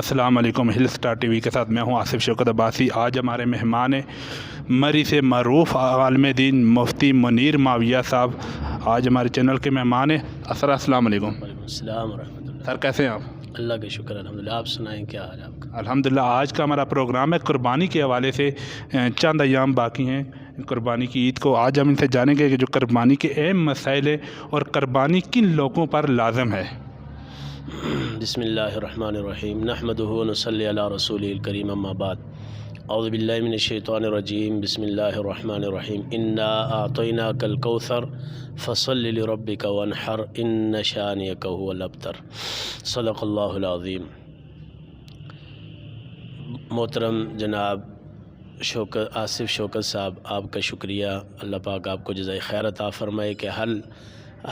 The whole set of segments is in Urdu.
السلام علیکم۔ ہل سٹار ٹی وی کے ساتھ میں ہوں آصف شوکت عباسی۔ آج ہمارے مہمان ہیں مری سے معروف عالم دین مفتی منیر معاویہ صاحب، آج ہمارے چینل کے مہمان ہیں۔ السلام علیکم۔ وعلیکم السلام ورحمۃ اللہ۔ سر کیسے ہیں آپ؟ اللہ کا شکر الحمدللہ، آپ سنائیں کیا حال ہے آپ کا؟ الحمدللہ۔ آج کا ہمارا پروگرام ہے قربانی کے حوالے سے، چند ایام باقی ہیں قربانی کی عید کو۔ آج ہم ان سے جانیں گے کہ جو قربانی کے اہم مسائل ہیں اور قربانی کن لوگوں پر لازم ہے۔ بسم اللہ الرحمن الرحیم، نحمدہ و نصلی علی رسولہ الکریم، اما بعد، اعوذ باللہ من الشیطان الرجیم، بسم اللہ الرحمن الرحیم، انا اعطیناک الکوثر فصل لربک وانحر ان شانئک هو الابتر، صدق اللہ العظیم۔ محترم جناب آصف شوکت صاحب، آپ کا شکریہ، اللہ پاک آپ کو جزائے خیر عطا فرمائے کہ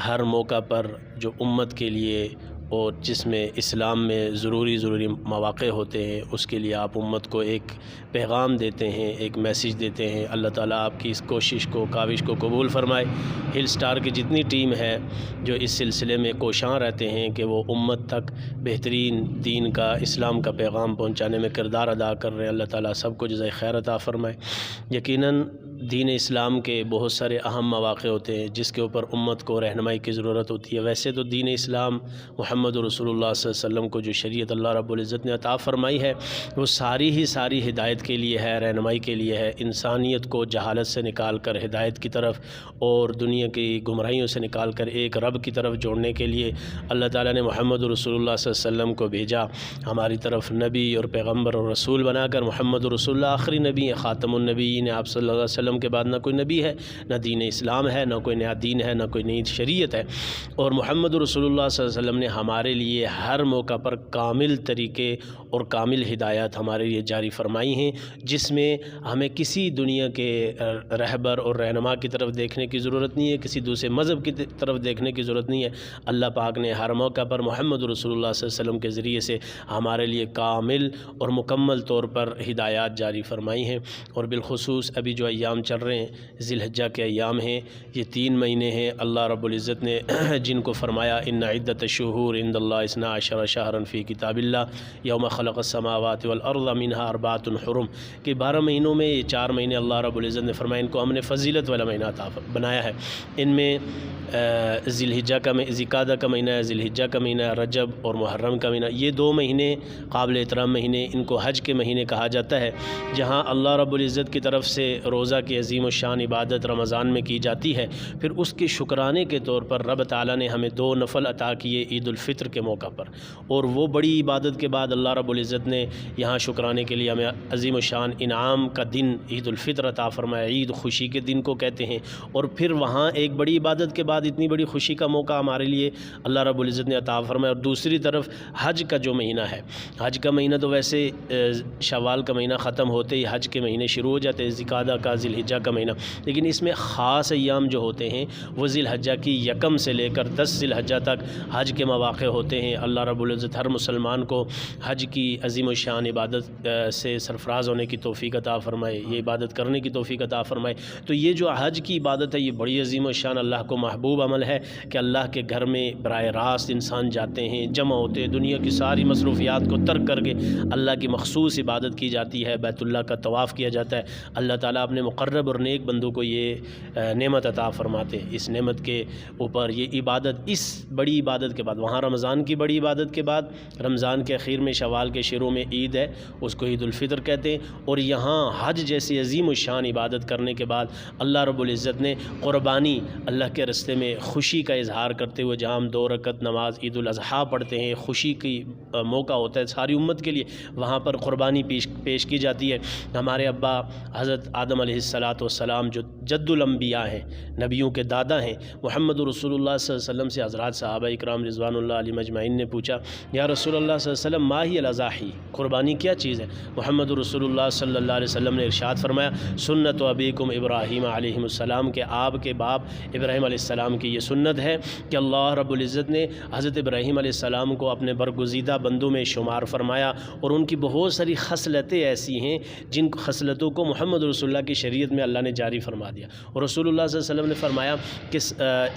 ہر موقع پر جو امت کے لیے اور جس میں اسلام میں ضروری مواقع ہوتے ہیں، اس کے لیے آپ امت کو ایک پیغام دیتے ہیں، ایک میسیج دیتے ہیں۔ اللہ تعالیٰ آپ کی اس کوشش کو، کاوش کو قبول فرمائے۔ ہل سٹار کی جتنی ٹیم ہے جو اس سلسلے میں کوشاں رہتے ہیں کہ وہ امت تک بہترین دین کا، اسلام کا پیغام پہنچانے میں کردار ادا کر رہے ہیں، اللہ تعالیٰ سب کو جزائے خیر عطا فرمائے۔ یقیناً دین اسلام کے بہت سارے اہم مواقع ہوتے ہیں جس کے اوپر امت کو رہنمائی کی ضرورت ہوتی ہے۔ ویسے تو دین اسلام محمد رسول اللہ صلی اللہ علیہ وسلم کو جو شریعت اللہ رب العزت نے عطا فرمائی ہے، وہ ساری ہدایت کے لیے ہے، رہنمائی کے لیے ہے، انسانیت کو جہالت سے نکال کر ہدایت کی طرف اور دنیا کی گمراہیوں سے نکال کر ایک رب کی طرف جوڑنے کے لیے اللہ تعالیٰ نے محمد رسول اللہ صلی اللہ علیہ وسلم کو بھیجا ہماری طرف، نبی اور پیغمبر اور رسول بنا کر۔ محمد رسول اللہ آخری نبی ہے، خاتم النبیین، آپ صلی اللہ علیہ وسلم کے بعد نہ کوئی نبی ہے، نہ دین اسلام ہے، نہ کوئی نیا دین ہے، نہ کوئی نئی شریعت ہے۔ اور محمد رسول اللہ صلی اللہ علیہ وسلم نے ہمارے لیے ہر موقع پر کامل طریقے اور کامل ہدایات ہمارے لیے جاری فرمائی ہیں، جس میں ہمیں کسی دنیا کے رہبر اور رہنما کی طرف دیکھنے کی ضرورت نہیں ہے، کسی دوسرے مذہب کی طرف دیکھنے کی ضرورت نہیں ہے۔ اللہ پاک نے ہر موقع پر محمد رسول اللہ صلی اللہ علیہ وسلم کے ذریعے سے ہمارے لیے کامل اور مکمل طور پر ہدایات جاری فرمائی ہیں۔ اور بالخصوص ابھی جو ایام چل رہے ہیں، ذی الحجہ کے ایام ہیں، یہ 3 مہینے ہیں اللہ رب العزت نے جن کو فرمایا ان عدت الشہور عند اللہ 12 شہرا فی کتاب اللہ یوم خلق السماوات والارض منها 4 حرم، کہ 12 مہینوں میں یہ 4 مہینے اللہ رب العزت نے فرمایا ان کو ہم نے فضیلت والا مہینہ عطا بنایا ہے۔ ان میں ذی الحجہ کا ذی القعدہ کا مہینہ ہے، ذی الحجہ کا مہینہ ہے، رجب اور محرم کا مہینہ، یہ 2 مہینے قابل احترام مہینے، ان کو حج کے مہینے کہا جاتا ہے، جہاں اللہ رب العزت کی طرف سے روزہ کی عظیم الشان عبادت رمضان میں کی جاتی ہے۔ پھر اس کے شکرانے کے طور پر رب تعالیٰ نے ہمیں 2 نفل عطا کیے عید الفطر کے موقع پر، اور وہ بڑی عبادت کے بعد اللہ رب العزت نے یہاں شکرانے کے لیے ہمیں عظیم الشان انعام کا دن عید الفطر عطا فرمایا، عید خوشی کے دن کو کہتے ہیں۔ اور پھر وہاں ایک بڑی عبادت کے بعد اتنی بڑی خوشی کا موقع ہمارے لیے اللہ رب العزت نے عطا فرمایا۔ اور دوسری طرف حج کا جو مہینہ ہے، حج کا مہینہ تو ویسے شوال کا مہینہ ختم ہوتے ہی حج کے مہینے شروع ہو جاتے ہیں، ذی القعدہ کا، ذی الحجہ کا مہینہ، لیکن اس میں خاص ایام جو ہوتے ہیں وہ ذی الحجہ کی 1 سے لے کر 10 ذی الحجہ تک حج کے مواقع ہوتے ہیں۔ اللہ رب العزت ہر مسلمان کو حج کی عظیم الشان عبادت سے سرفراز ہونے کی توفیق عطا فرمائے، یہ عبادت کرنے کی توفیق عطا فرمائے۔ تو یہ جو حج کی عبادت ہے یہ بڑی عظیم الشان اللہ کو محبوب عمل ہے کہ اللہ کے گھر میں براہ راست انسان جاتے ہیں، جمع ہوتے ہیں، دنیا کی ساری مصروفیات کو ترک کر کے اللہ کی مخصوص عبادت کی جاتی ہے، بیت اللہ کا طواف کیا جاتا ہے۔ اللہ تعالیٰ اپنے مقرب اور نیک بندوں کو یہ نعمت عطا فرماتے ہیں۔ اس نعمت کے اوپر یہ عبادت، اس بڑی عبادت کے بعد، وہاں رمضان کی بڑی عبادت کے بعد رمضان کے اخیر میں شوال کے شروع میں عید ہے، اس کو عید الفطر کہتے ہیں، اور یہاں حج جیسی عظیم الشان عبادت کرنے کے بعد اللہ رب العزت نے قربانی، اللہ کے راستے میں خوشی کا اظہار کرتے ہوئے جہاں ہم 2 رکعت نماز عید الاضحیٰ پڑھتے ہیں، خوشی کی موقع ہوتا ہے ساری امت کے لیے، وہاں پر قربانی پیش کی جاتی ہے۔ ہمارے ابا حضرت آدم علیہ السلام جو جد الانبیاء ہیں، نبیوں کے دادا ہیں، محمد رسول اللہ صلی اللہ علیہ وسلم سے حضرات صحابہ اکرام رضوان اللہ علیہ مجمعین نے پوچھا، یا رسول اللہ صلی اللہ علیہ وسلم ما ہی الاضاحی، قربانی کیا چیز ہے؟ محمد رسول اللہ صلی اللہ علیہ وسلم نے ارشاد فرمایا، سنت ابیکم ابراہیم علیہ السلام، کہ آپ کے باپ ابراہیم علیہ السلام کی یہ سنت ہے کہ اللہ رب العزت نے حضرت ابراہیم علیہ السلام کو اپنے برگزیدہ بندوں میں شمار فرمایا، اور ان کی بہت ساری خصلتیں ایسی ہیں جن خصلتوں کو محمد رسول اللہ کی شریعت شریعت میں اللہ نے جاری فرما دیا۔ اور رسول اللہ صلی اللہ علیہ وسلم نے فرمایا کہ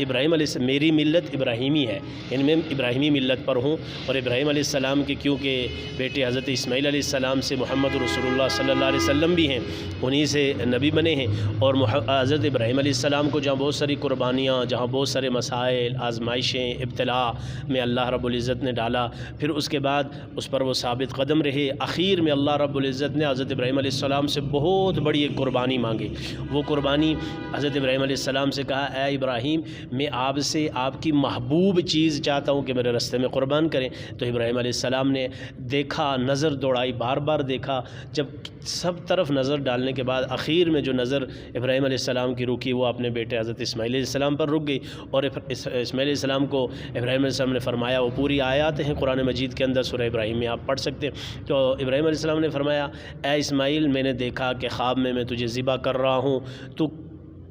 ابراہیم علیہ السلام میری ملت ابراہیمی ہے، یعنی میں ابراہیمی ملت پر ہوں، اور ابراہیم علیہ السلام کے کیونکہ بیٹے حضرت اسماعیل علیہ السلام سے محمد رسول اللہ صلی اللہ علیہ وسلم بھی ہیں، انہی سے نبی بنے ہیں۔ اور حضرت ابراہیم علیہ السلام کو جہاں بہت ساری قربانیاں، جہاں بہت سارے مسائل، آزمائشیں، ابتلاء میں اللہ رب العزت نے ڈالا، پھر اس کے بعد اس پر وہ ثابت قدم رہے، آخر میں اللہ رب العزت نے حضرت ابراہیم علیہ السلام سے بہت بڑی ایک قربانی مانگی۔ وہ قربانی حضرت ابراہیم علیہ السلام سے کہا، اے ابراہیم میں آپ سے آپ کی محبوب چیز چاہتا ہوں کہ میرے راستے میں قربان کریں۔ تو ابراہیم علیہ السلام نے دیکھا، نظر دوڑائی، بار بار دیکھا، جب سب طرف نظر ڈالنے کے بعد آخر میں جو نظر ابراہیم علیہ السلام کی رکی وہ اپنے بیٹے حضرت اسماعیل علیہ السلام پر رک گئی، اور اسماعیل علیہ السلام کو ابراہیم علیہ السلام نے فرمایا، وہ پوری آیات ہیں قرآن مجید کے اندر، سورہ ابراہیم میں آپ پڑھ سکتے ہیں۔ تو ابراہیم علیہ السلام نے فرمایا، اے اسماعیل میں نے دیکھا کہ خواب میں تجھے ذبح کر رہا ہوں، تو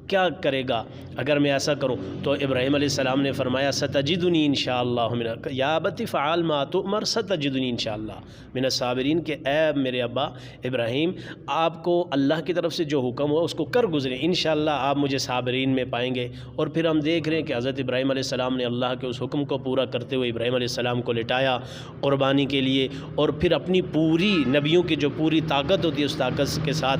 کیا کرے گا اگر میں ایسا کروں؟ تو ابراہیم علیہ السلام نے فرمایا، ستجدنی انشاءاللہ یا ابت فعل ما تؤمر ستجدنی انشاءاللہ من الصابرین، کہ اے میرے ابا ابراہیم آپ کو اللہ کی طرف سے جو حکم ہوا اس کو کر گزریں، انشاءاللہ آپ مجھے صابرین میں پائیں گے۔ اور پھر ہم دیکھ رہے ہیں کہ حضرت ابراہیم علیہ السلام نے اللہ کے اس حکم کو پورا کرتے ہوئے ابراہیم علیہ السلام کو لٹایا قربانی کے لیے، اور پھر اپنی پوری نبیوں کی جو پوری طاقت ہوتی ہے اس طاقت کے ساتھ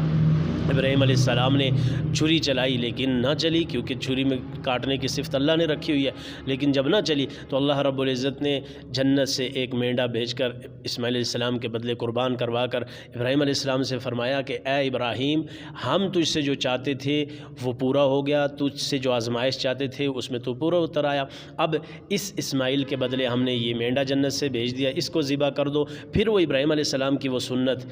ابراہیم علیہ السلام نے چھری چلائی، لیکن نہ چلی، کیونکہ چھری میں کاٹنے کی صفت اللہ نے رکھی ہوئی ہے۔ لیکن جب نہ چلی تو اللہ رب العزت نے جنت سے ایک مینڈا بھیج کر اسماعیل علیہ السلام کے بدلے قربان کروا کر ابراہیم علیہ السلام سے فرمایا کہ اے ابراہیم ہم تجھ سے جو چاہتے تھے وہ پورا ہو گیا، تجھ سے جو آزمائش چاہتے تھے اس میں تو پورا اتر آیا، اب اس اسماعیل کے بدلے ہم نے یہ مینڈا جنت سے بھیج دیا، اس کو ذبح کر دو۔ پھر وہ ابراہیم علیہ السلام کی وہ سنت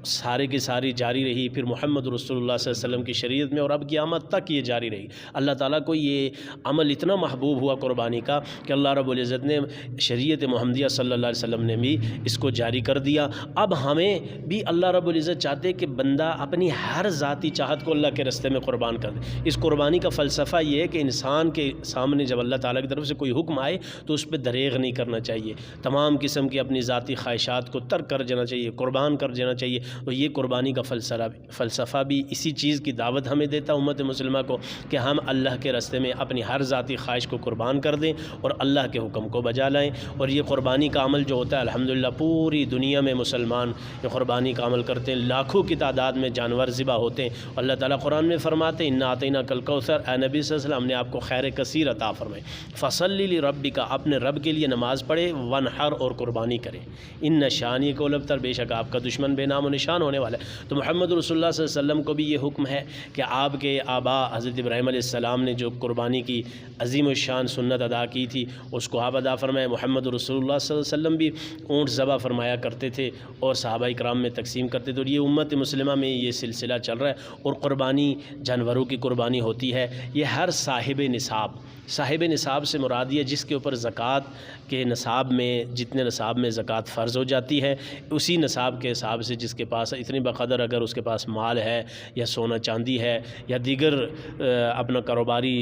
سارے کی ساری جاری رہی، پھر محمد رسول اللہ صلی اللہ علیہ وسلم کی شریعت میں، اور اب قیامت تک یہ جاری رہی۔ اللہ تعالیٰ کو یہ عمل اتنا محبوب ہوا قربانی کا کہ اللہ رب العزت نے شریعت محمدیہ صلی اللہ علیہ وسلم نے بھی اس کو جاری کر دیا۔ اب ہمیں بھی اللہ رب العزت چاہتے کہ بندہ اپنی ہر ذاتی چاہت کو اللہ کے راستے میں قربان کر دے۔ اس قربانی کا فلسفہ یہ ہے کہ انسان کے سامنے جب اللہ تعالیٰ کی طرف سے کوئی حکم آئے تو اس پہ دریغ نہیں کرنا چاہیے، تمام قسم کی اپنی ذاتی خواہشات کو ترک کر دینا چاہیے، قربان کر دینا چاہیے۔ تو یہ قربانی کا فلسفہ بھی اسی چیز کی دعوت ہمیں دیتا امت مسلمہ کو کہ ہم اللہ کے راستے میں اپنی ہر ذاتی خواہش کو قربان کر دیں اور اللہ کے حکم کو بجا لائیں۔ اور یہ قربانی کا عمل جو ہوتا ہے الحمدللہ پوری دنیا میں مسلمان یہ قربانی کا عمل کرتے ہیں، لاکھوں کی تعداد میں جانور ذبح ہوتے ہیں۔ اللہ تعالیٰ قرآن میں فرماتے ہیں انا اعطیناک الکوثر، اے نبی صلی اللہ علیہ وسلم ہم نے آپ کو خیر کثیر عطا فرمائے، فصلی لربک اپنے رب کے لیے نماز پڑھے، ونحر اور قربانی کرے، ان شانئک الابتر بے شک آپ کا دشمن بے نام و نشان ہونے والا ہے۔ تو محمد رسول اللہ صلی اللہ علیہ وسلم کو بھی یہ حکم ہے کہ آپ کے آبا حضرت ابراہیم علیہ السلام نے جو قربانی کی عظیم الشان سنت ادا کی تھی اس کو آپ ادا فرمائیں۔ محمد رسول اللہ صلی اللہ علیہ وسلم بھی اونٹ ذبح فرمایا کرتے تھے اور صحابہ کرام میں تقسیم کرتے تھے، اور یہ امت مسلمہ میں یہ سلسلہ چل رہا ہے۔ اور قربانی جانوروں کی قربانی ہوتی ہے، یہ ہر صاحب نصاب سے مراد یہ جس کے اوپر زکوٰۃ کے نصاب میں جتنے نصاب میں زکوٰۃ فرض ہو جاتی ہے اسی نصاب کے حساب سے جس کے پاس اتنی بقدر اگر اس کے پاس مال ہے یا سونا چاندی ہے یا دیگر اپنا کاروباری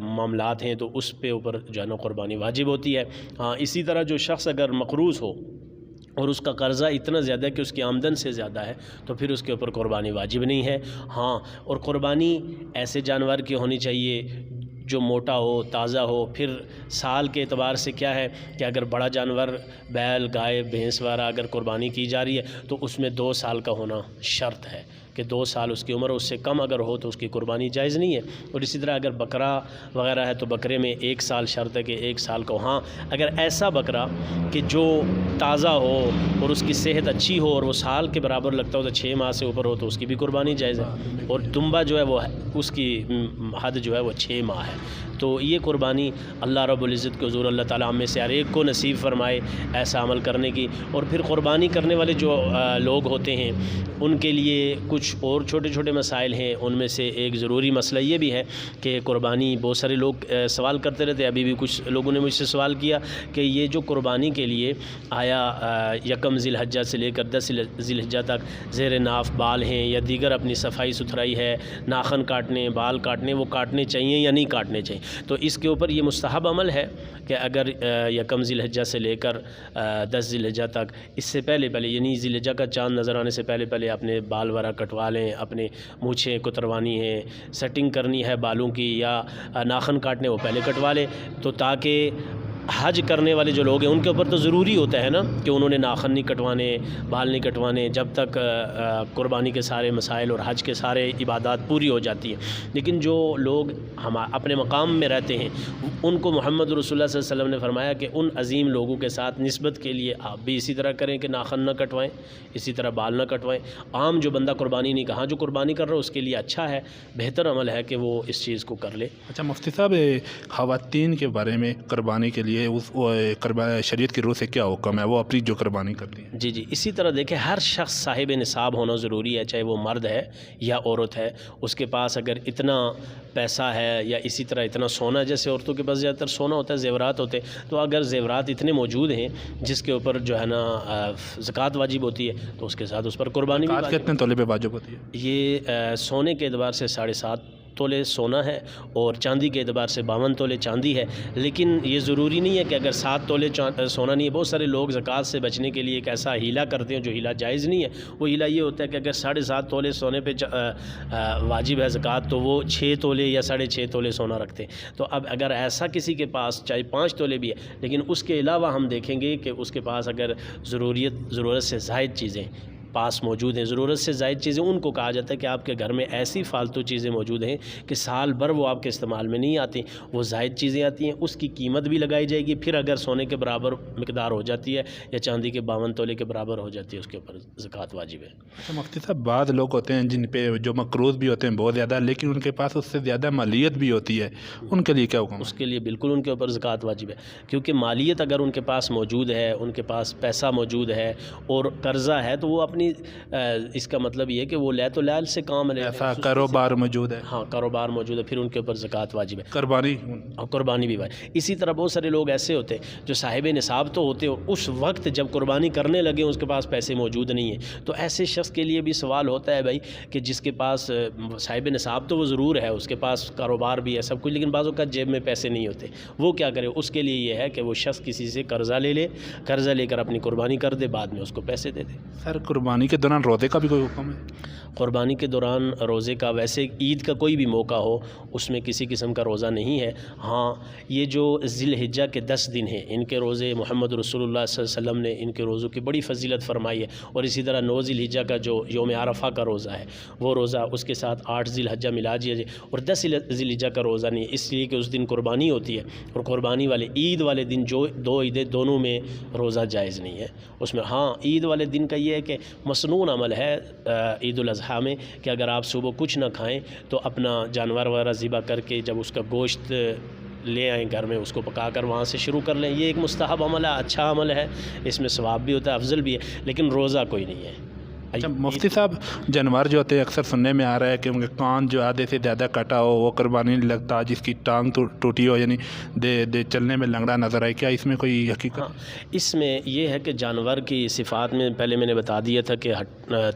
معاملات ہیں تو اس پہ اوپر جو ہے نا قربانی واجب ہوتی ہے۔ ہاں اسی طرح جو شخص اگر مقروض ہو اور اس کا قرضہ اتنا زیادہ ہے کہ اس کی آمدن سے زیادہ ہے تو پھر اس کے اوپر قربانی واجب نہیں ہے۔ ہاں اور قربانی ایسے جانور کی ہونی چاہیے جو موٹا ہو، تازہ ہو۔ پھر سال کے اعتبار سے کیا ہے کہ اگر بڑا جانور بیل، گائے، بھینس وغیرہ اگر قربانی کی جا رہی ہے تو اس میں 2 سال کا ہونا شرط ہے کہ 2 سال اس کی عمر، اس سے کم اگر ہو تو اس کی قربانی جائز نہیں ہے۔ اور اسی طرح اگر بکرا وغیرہ ہے تو بکرے میں 1 سال شرط ہے کہ 1 سال کا ہو۔ ہاں اگر ایسا بکرا کہ جو تازہ ہو اور اس کی صحت اچھی ہو اور وہ سال کے برابر لگتا ہو تو 6 ماہ سے اوپر ہو تو اس کی بھی قربانی جائز ہے۔ اور دمبا جو ہے وہ اس کی حد جو ہے وہ 6 ماہ ہے۔ تو یہ قربانی اللہ رب العزت کے حضور اللہ تعالیٰ ہم میں سے ہر ایک کو نصیب فرمائے ایسا عمل کرنے کی۔ اور پھر قربانی کرنے والے جو لوگ ہوتے ہیں ان کے لیے کچھ اور چھوٹے چھوٹے مسائل ہیں، ان میں سے ایک ضروری مسئلہ یہ بھی ہے کہ قربانی بہت سارے لوگ سوال کرتے رہتے ہیں، ابھی بھی کچھ لوگوں نے مجھ سے سوال کیا کہ یہ جو قربانی کے لیے آیا 1 ذی الحجہ سے لے کر 10 ذی الحجہ تک زیر ناف بال ہیں یا دیگر اپنی صفائی ستھرائی ہے، ناخن کاٹنے، بال کاٹنے، وہ کاٹنے چاہیے یا نہیں کاٹنے چاہیے؟ تو اس کے اوپر یہ مستحب عمل ہے کہ اگر 1 ذی الحجہ سے لے کر 10 ذی الحجہ تک اس سے پہلے یعنی ذی الحجہ کا چاند نظر آنے سے پہلے اپنے بال وغیرہ کٹوا لیں، اپنے مونچھیں کتروانی ہے، سیٹنگ کرنی ہے بالوں کی یا ناخن کاٹنے وہ پہلے کٹوا لیں، تو تاکہ حج کرنے والے جو لوگ ہیں ان کے اوپر تو ضروری ہوتا ہے نا کہ انہوں نے ناخن نہیں کٹوانے، بال نہیں کٹوانے جب تک قربانی کے سارے مسائل اور حج کے سارے عبادات پوری ہو جاتی ہیں۔ لیکن جو لوگ ہم اپنے مقام میں رہتے ہیں ان کو محمد رسول اللہ صلی اللہ علیہ وسلم نے فرمایا کہ ان عظیم لوگوں کے ساتھ نسبت کے لیے آپ بھی اسی طرح کریں کہ ناخن نہ کٹوائیں، اسی طرح بال نہ کٹوائیں۔ عام جو بندہ قربانی نہیں کہا جو قربانی کر رہا ہے اس کے لیے اچھا ہے، بہتر عمل ہے کہ وہ اس چیز کو کر لے۔ اچھا مفتی صاحب، خواتین کے بارے میں قربانی کے لیے اس شریعت کی روح سے کیا حکم ہے، وہ اپنی جو قربانی کرتی ہیں؟ جی اسی طرح دیکھیں ہر شخص صاحب نصاب ہونا ضروری ہے، چاہے وہ مرد ہے یا عورت ہے۔ اس کے پاس اگر اتنا پیسہ ہے یا اسی طرح اتنا سونا، جیسے عورتوں کے پاس زیادہ تر سونا ہوتا ہے، زیورات ہوتے ہیں، تو اگر زیورات اتنے موجود ہیں جس کے اوپر جو ہے نا زکوٰۃ واجب ہوتی ہے تو اس کے ساتھ اس پر قربانی بھی واجب۔ کتنے تولے پہ واجب ہوتی ہے؟ یہ سونے کے اعتبار سے 7.5 تولے سونا ہے اور چاندی کے اعتبار سے 52 تولے چاندی ہے۔ لیکن یہ ضروری نہیں ہے کہ اگر 7 تولے سونا نہیں ہے، بہت سارے لوگ زکوٰۃ سے بچنے کے لیے ایک ایسا ہیلا کرتے ہیں جو ہیلا جائز نہیں ہے۔ وہ ہیلا یہ ہوتا ہے کہ اگر 7.5 تولے سونے پہ واجب ہے زکوٰۃ تو وہ 6 تولے یا 6.5 تولے سونا رکھتے ہیں۔ تو اب اگر ایسا کسی کے پاس چاہے 5 تولے بھی ہے لیکن اس کے علاوہ ہم دیکھیں گے کہ اس کے پاس اگر ضرورت سے زائد چیزیں پاس موجود ہیں، ضرورت سے زائد چیزیں ان کو کہا جاتا ہے کہ آپ کے گھر میں ایسی فالتو چیزیں موجود ہیں کہ سال بھر وہ آپ کے استعمال میں نہیں آتی، وہ زائد چیزیں آتی ہیں، اس کی قیمت بھی لگائی جائے گی، پھر اگر سونے کے برابر مقدار ہو جاتی ہے یا چاندی کے 52 تولے کے برابر ہو جاتی ہے اس کے اوپر زکوٰۃ واجب ہے۔ اچھا مفتی صاحب، بعض لوگ ہوتے ہیں جن پہ جو مقروض بھی ہوتے ہیں بہت زیادہ، لیکن ان کے پاس اس سے زیادہ مالیت بھی ہوتی ہے، ان کے لیے کیا حکم ہے؟ اس کے لیے بالکل ان کے اوپر زکوٰۃ واجب ہے، کیونکہ مالیت اگر ان کے پاس موجود ہے، ان کے پاس پیسہ موجود ہے اور قرضہ ہے تو وہ اپنی اس کا مطلب یہ ہے کہ وہ لے تو لال سے کام لے، ایسا کاروبار موجود ہے، ہاں کاروبار موجود ہے، پھر ان کے اوپر زکوٰۃ واجب ہے، قربانی بھی واجب۔ اسی طرح بہت سارے لوگ ایسے ہوتے ہیں جو صاحب نصاب تو ہوتے ہیں، اس وقت جب قربانی کرنے لگے اس کے پاس پیسے موجود نہیں ہیں، تو ایسے شخص کے لیے بھی سوال ہوتا ہے بھائی کہ جس کے پاس صاحب نصاب تو وہ ضرور ہے، اس کے پاس کاروبار بھی ہے سب کچھ، لیکن بعض اوقات جیب میں پیسے نہیں ہوتے، وہ کیا کرے؟ اس کے لیے یہ ہے کہ وہ شخص کسی سے قرضہ لے کر اپنی قربانی کر دے، بعد میں اس کو پیسے دے دے۔ سر قربانی کے دوران روزے کا بھی کوئی حکم ہے؟ قربانی کے دوران روزے کا، ویسے عید کا کوئی بھی موقع ہو اس میں کسی قسم کا روزہ نہیں ہے۔ ہاں یہ جو ذی الحجہ کے 10 دن ہیں ان کے روزے محمد رسول اللہ صلی اللہ علیہ وسلم نے ان کے روزوں کی بڑی فضیلت فرمائی ہے، اور اسی طرح 9 ذی الحجہ کا جو یوم عرفہ کا روزہ ہے وہ روزہ، اس کے ساتھ 8 ذی الحجہ ملا دیجیے، اور 10 ذی الحجہ کا روزہ نہیں، اس لیے کہ اس دن قربانی ہوتی ہے، اور قربانی والے عید والے دن جو 2 عیدیں دونوں میں روزہ جائز نہیں ہے اس میں۔ ہاں عید والے دن کا یہ ہے کہ مسنون عمل ہے عید الاضحیٰ میں کہ اگر آپ صبح کچھ نہ کھائیں تو اپنا جانور وغیرہ ذبح کر کے جب اس کا گوشت لے آئیں گھر میں، اس کو پکا کر وہاں سے شروع کر لیں۔ یہ ایک مستحب عمل ہے، اچھا عمل ہے، اس میں ثواب بھی ہوتا ہے، افضل بھی ہے، لیکن روزہ کوئی نہیں ہے۔ اچھا مفتی صاحب، جانور جو ہوتے ہیں اکثر سننے میں آ رہا ہے کہ ان کے کان جو آدھے سے زیادہ کٹا ہو وہ قربانی نہیں لگتا، جس کی ٹانگ ٹوٹی ہو یعنی دے چلنے میں لنگڑا نظر آئے، کیا اس میں کوئی حقیقت؟ ہاں اس میں یہ ہے کہ جانور کی صفات میں پہلے میں نے بتا دیا تھا کہ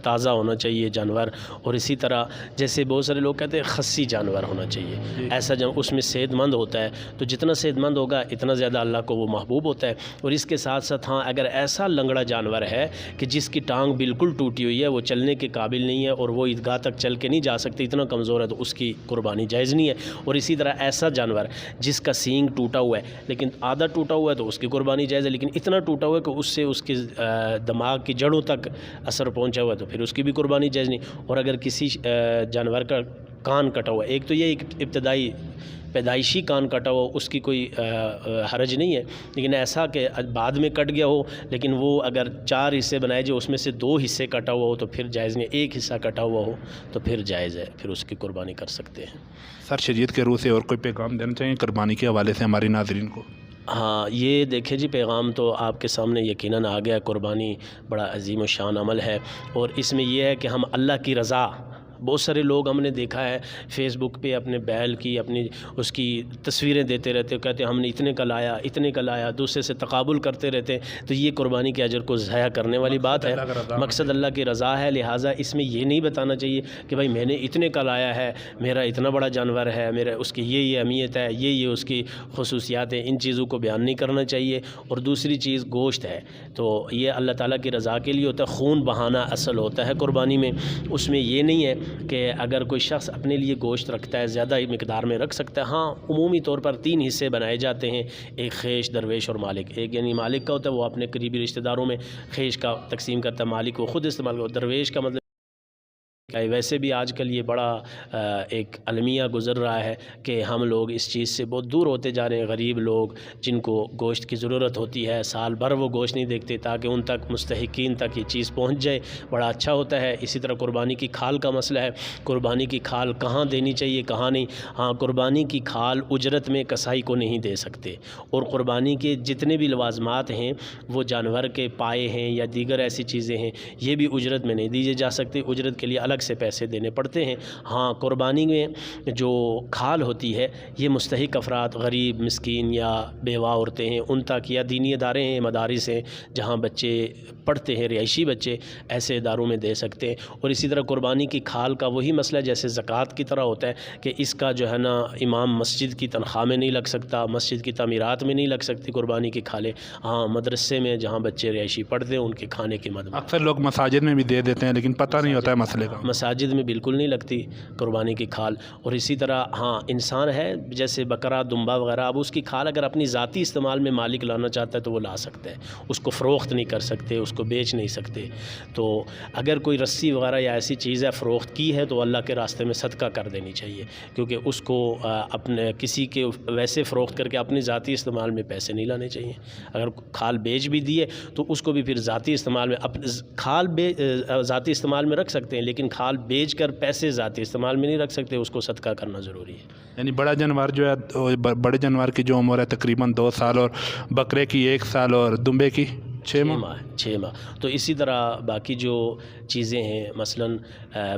تازہ ہونا چاہیے جانور، اور اسی طرح جیسے بہت سارے لوگ کہتے ہیں خصی جانور ہونا چاہیے، ایسا اس میں صحت مند ہوتا ہے، تو جتنا صحت مند ہوگا اتنا زیادہ اللہ کو وہ محبوب ہوتا ہے۔ اور اس کے ساتھ ساتھ ہاں اگر ایسا لنگڑا جانور ہے کہ جس کی ٹانگ بالکل ٹوٹی ہوئی ہے، وہ چلنے کے قابل نہیں ہے اور وہ عیدگاہ تک چل کے نہیں جا سکتے، اتنا کمزور ہے، تو اس کی قربانی جائز نہیں ہے۔ اور اسی طرح ایسا جانور جس کا سینگ ٹوٹا ہوا ہے لیکن آدھا ٹوٹا ہوا ہے تو اس کی قربانی جائز ہے، لیکن اتنا ٹوٹا ہوا ہے کہ اس سے اس کے دماغ کی جڑوں تک اثر پہنچا ہوا ہے تو پھر اس کی بھی قربانی جائز نہیں۔ اور اگر کسی جانور کا کان کٹا ہوا ہے، ایک تو یہ ایک ابتدائی پیدائشی کان کٹا ہوا، اس کی کوئی حرج نہیں ہے، لیکن ایسا کہ بعد میں کٹ گیا ہو لیکن وہ اگر 4 حصے بنائے جو اس میں سے 2 حصے کٹا ہوا ہو تو پھر جائز نہیں، 1 حصہ کٹا ہوا ہو تو پھر جائز ہے، پھر اس کی قربانی کر سکتے ہیں۔ سر شریعت کے روح سے اور کوئی پیغام دینا چاہیے قربانی کے حوالے سے ہماری ناظرین کو؟ ہاں یہ دیکھیں جی، پیغام تو آپ کے سامنے یقیناً آ گیا۔ قربانی بڑا عظیم و شان عمل ہے، اور اس میں یہ ہے کہ ہم اللہ کی رضا بہت سارے لوگ ہم نے دیکھا ہے فیس بک پہ اپنے بیل کی اپنی اس کی تصویریں دیتے رہتے، کہتے ہیں ہم نے اتنے کا لایا اتنے کا لایا، دوسرے سے تقابل کرتے رہتے ہیں، تو یہ قربانی کے اجر کو ضائع کرنے والی بات ہے۔ مقصد اللہ کی رضا ہے، لہٰذا اس میں یہ نہیں بتانا چاہیے کہ بھائی میں نے اتنے کا لایا ہے، میرا اتنا بڑا جانور ہے، میرا اس کی یہ اہمیت ہے، یہ اس کی خصوصیات ہیں، ان چیزوں کو بیان نہیں کرنا چاہیے۔ اور دوسری چیز گوشت ہے، تو یہ اللہ تعالیٰ کی رضا کے لیے ہوتا ہے، خون بہانا اصل ہوتا ہے قربانی میں۔ اس میں یہ نہیں ہے کہ اگر کوئی شخص اپنے لیے گوشت رکھتا ہے زیادہ مقدار میں رکھ سکتا ہے۔ ہاں عمومی طور پر 3 حصے بنائے جاتے ہیں، ایک خیش، درویش اور مالک۔ ایک یعنی مالک کا ہوتا ہے، وہ اپنے قریبی رشتہ داروں میں خیش کا تقسیم کرتا ہے، مالک وہ خود استعمال کرتا ہے۔ درویش کا مطلب ویسے بھی آج کل یہ بڑا ایک المیہ گزر رہا ہے کہ ہم لوگ اس چیز سے بہت دور ہوتے جا رہے ہیں۔ غریب لوگ جن کو گوشت کی ضرورت ہوتی ہے، سال بھر وہ گوشت نہیں دیکھتے تاکہ ان تک مستحقین تک یہ چیز پہنچ جائے، بڑا اچھا ہوتا ہے۔ اسی طرح قربانی کی کھال کا مسئلہ ہے، قربانی کی کھال کہاں دینی چاہیے کہاں نہیں۔ ہاں قربانی کی کھال اجرت میں کسائی کو نہیں دے سکتے، اور قربانی کے جتنے بھی لوازمات ہیں، وہ جانور کے پائے ہیں یا دیگر ایسی چیزیں ہیں، یہ بھی اجرت میں نہیں دیے جا سکتے، اجرت کے لیے الگ سے پیسے دینے پڑتے ہیں۔ ہاں قربانی میں جو کھال ہوتی ہے یہ مستحق افراد، غریب، مسکین یا بیوہ عورتیں ہیں، ان تک، یا دینی ادارے ہیں، مدارس ہیں جہاں بچے پڑھتے ہیں، رہائشی بچے، ایسے اداروں میں دے سکتے ہیں۔ اور اسی طرح قربانی کی کھال کا وہی مسئلہ جیسے زکوٰۃ کی طرح ہوتا ہے کہ اس کا جو ہے نا امام مسجد کی تنخواہ میں نہیں لگ سکتا، مسجد کی تعمیرات میں نہیں لگ سکتی قربانی کی کھالیں۔ ہاں مدرسے میں جہاں بچے رہائشی پڑھتے ہیں ان کے کھانے کی مد میں۔ اکثر لوگ مساجد میں بھی دے دیتے ہیں لیکن پتہ نہیں ہوتا ہے مسئلے کا۔ مساجد میں بالکل نہیں لگتی قربانی کی کھال۔ اور اسی طرح ہاں انسان ہے جیسے بکرا، دمبا وغیرہ، اب اس کی کھال اگر اپنی ذاتی استعمال میں مالک لانا چاہتا ہے تو وہ لا سکتا ہے، اس کو فروخت نہیں کر سکتے، اس کو بیچ نہیں سکتے۔ تو اگر کوئی رسی وغیرہ یا ایسی چیز ہے فروخت کی ہے تو اللہ کے راستے میں صدقہ کر دینی چاہیے، کیونکہ اس کو اپنے کسی کے ویسے فروخت کر کے اپنی ذاتی استعمال میں پیسے نہیں لانے چاہیے۔ اگر کھال بیچ بھی دیے تو اس کو بھی پھر ذاتی استعمال میں، کھال ذاتی استعمال میں رکھ سکتے ہیں لیکن کھال بیچ کر پیسے ذاتی استعمال میں نہیں رکھ سکتے، اس کو صدقہ کرنا ضروری ہے۔ یعنی بڑا جانور جو ہے، بڑے جانور کی جو عمر ہے تقریباً 2 سال، اور بکرے کی 1 سال، اور دمبے کی 6 ماہ۔ 6 ماہ۔ تو اسی طرح باقی جو چیزیں ہیں، مثلاً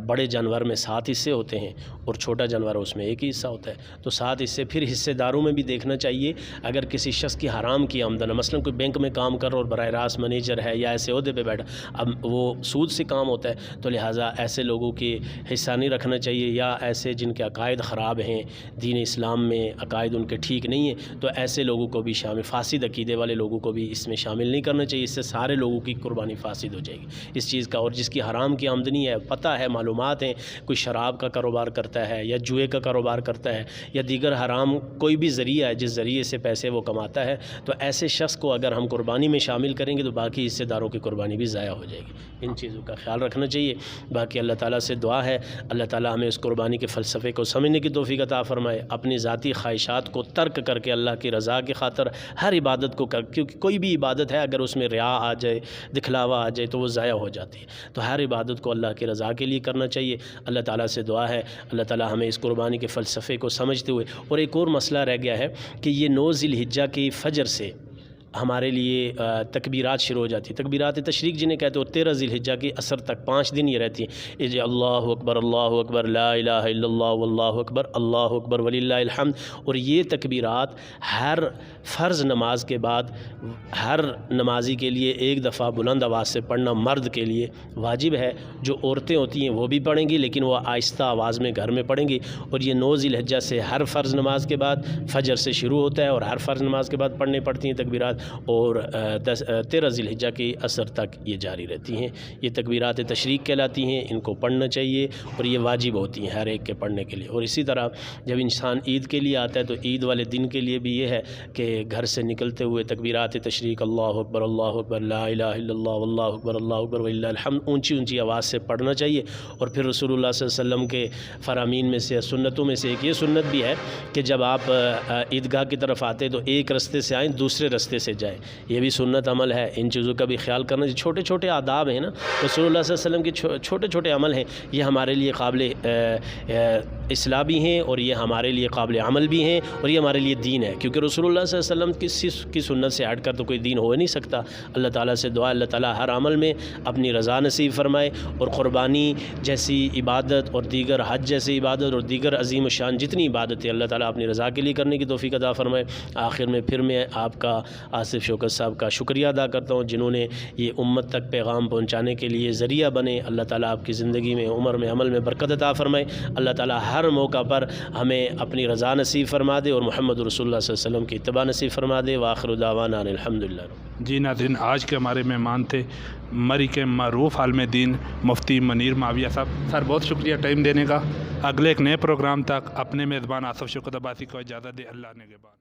بڑے جانور میں 7 حصے ہوتے ہیں اور چھوٹا جانور اس میں 1 ہی حصہ ہوتا ہے، تو 7 حصے پھر حصے داروں میں بھی دیکھنا چاہیے۔ اگر کسی شخص کی حرام کی آمدن ہے، مثلاً کوئی بینک میں کام کر رہا اور براہ راست منیجر ہے یا ایسے عہدے پہ بیٹھا، اب وہ سود سے کام ہوتا ہے، تو لہٰذا ایسے لوگوں کی حصہ نہیں رکھنا چاہیے، یا ایسے جن کے عقائد خراب ہیں، دین اسلام میں عقائد ان کے ٹھیک نہیں ہیں، تو ایسے لوگوں کو بھی شامل، فاسد عقیدے والے لوگوں کو بھی اس میں شامل نہیں کرنا چاہیے، اس سے سارے لوگوں کی قربانی فاسد ہو جائے گی اس چیز کا۔ اور جس کی حرام کی آمدنی ہے، پتہ ہے، معلومات ہیں، کوئی شراب کا کاروبار کرتا ہے یا جوئے کا کاروبار کرتا ہے یا دیگر حرام کوئی بھی ذریعہ ہے جس ذریعے سے پیسے وہ کماتا ہے، تو ایسے شخص کو اگر ہم قربانی میں شامل کریں گے تو باقی حصے داروں کی قربانی بھی ضائع ہو جائے گی۔ ان چیزوں کا خیال رکھنا چاہیے۔ باقی اللہ تعالیٰ سے دعا ہے اللہ تعالیٰ ہمیں اس قربانی کے فلسفے کو سمجھنے کی توفیق عطا فرمائے، اپنی ذاتی خواہشات کو ترک کر کے اللہ کی رضا کی خاطر ہر عبادت کو کیونکہ کوئی بھی عبادت ہے اگر اس میں ریا آ جائے، دکھلاوا آ جائے تو وہ ضائع ہو جاتی ہے، تو ہر عبادت کو اللہ کی رضا کے لیے کرنا چاہیے۔ اللہ تعالیٰ سے دعا ہے اللہ تعالیٰ ہمیں اس قربانی کے فلسفے کو سمجھتے ہوئے، اور ایک اور مسئلہ رہ گیا ہے کہ یہ 9 ذی الحجہ کی فجر سے ہمارے لیے تکبیرات شروع ہو جاتی ہیں، تکبیرات تشریق جنہیں کہتے ہیں، اور 13 ذی الحجہ کی عصر تک 5 دن یہ رہتی ہیں، اللہ اکبر لا الہ الا اللہ واللہ اکبر اللہ اکبر وللہ الحمد۔ اور یہ تکبیرات ہر فرض نماز کے بعد ہر نمازی کے لیے ایک دفعہ بلند آواز سے پڑھنا مرد کے لیے واجب ہے، جو عورتیں ہوتی ہیں وہ بھی پڑھیں گی لیکن وہ آہستہ آواز میں گھر میں پڑھیں گی۔ اور یہ 9 ذی الحجہ سے ہر فرض نماز کے بعد فجر سے شروع ہوتا ہے اور ہر فرض نماز کے بعد پڑھنی پڑتی ہیں تکبیرات، اور 13 ذی الحجہ کی عصر تک یہ جاری رہتی ہیں۔ یہ تکبیرات تشریق کہلاتی ہیں، ان کو پڑھنا چاہیے اور یہ واجب ہوتی ہیں ہر ایک کے پڑھنے کے لیے۔ اور اسی طرح جب انسان عید کے لیے آتا ہے تو عید والے دن کے لیے بھی یہ ہے کہ گھر سے نکلتے ہوئے تکبیرات تشریق اللہ اکبر لا الہ الا اللہ واللہ اکبر وللہ الحمد اونچی آواز سے پڑھنا چاہیے۔ اور پھر رسول اللہ صلی اللہ علیہ وسلم کے فرامین میں سے، سنتوں میں سے ایک یہ سنت بھی ہے کہ جب آپ عیدگاہ کی طرف آتے تو ایک رستے سے آئیں، دوسرے رستے سے جائیں. یہ بھی سنت عمل ہے, ان چیزوں کا بھی خیال کرنا. چھوٹے چھوٹے آداب ہیں نا رسول اللہ صلی اللہ علیہ وسلم کے, چھوٹے چھوٹے عمل ہیں, یہ ہمارے لیے قابل اصلاح بھی ہیں اور یہ ہمارے لیے قابل عمل بھی ہیں اور یہ ہمارے لیے دین ہے, کیونکہ رسول اللہ صلی اللہ علیہ وسلم کسی کی سنت سے ہٹ کر تو کوئی دین ہو ہی نہیں سکتا. اللہ تعالیٰ سے دعا اللہ تعالیٰ ہر عمل میں اپنی رضا نصیب فرمائے, اور قربانی جیسی عبادت اور دیگر حج جیسی عبادت اور دیگر عظیم الشان جتنی عبادت ہے اللہ تعالیٰ اپنی رضا کے لیے کرنے کی توفیق عطا فرمائے. آخر میں پھر میں آپ کا آصف شوکت صاحب کا شکریہ ادا کرتا ہوں جنہوں نے یہ امت تک پیغام پہنچانے کے لیے ذریعہ بنے. اللہ تعالیٰ آپ کی زندگی میں, عمر میں, عمل میں برکت عطا فرمائے. اللہ تعالیٰ ہر موقع پر ہمیں اپنی رضا نصیب فرما دے اور محمد رسول اللہ صلی اللہ علیہ وسلم کی اتباع نصیب فرما دے. وآخر دعوانا ان الحمدللہ. جی ناظرین, آج کے ہمارے مہمان تھے مری کے معروف عالم دین مفتی منیر معاویہ صاحب. سر بہت شکریہ ٹائم دینے کا. اگلے ایک نئے پروگرام تک اپنے میزبان آصف شوکت عباسی کو اجازت دے. اللہ نے کے بعد.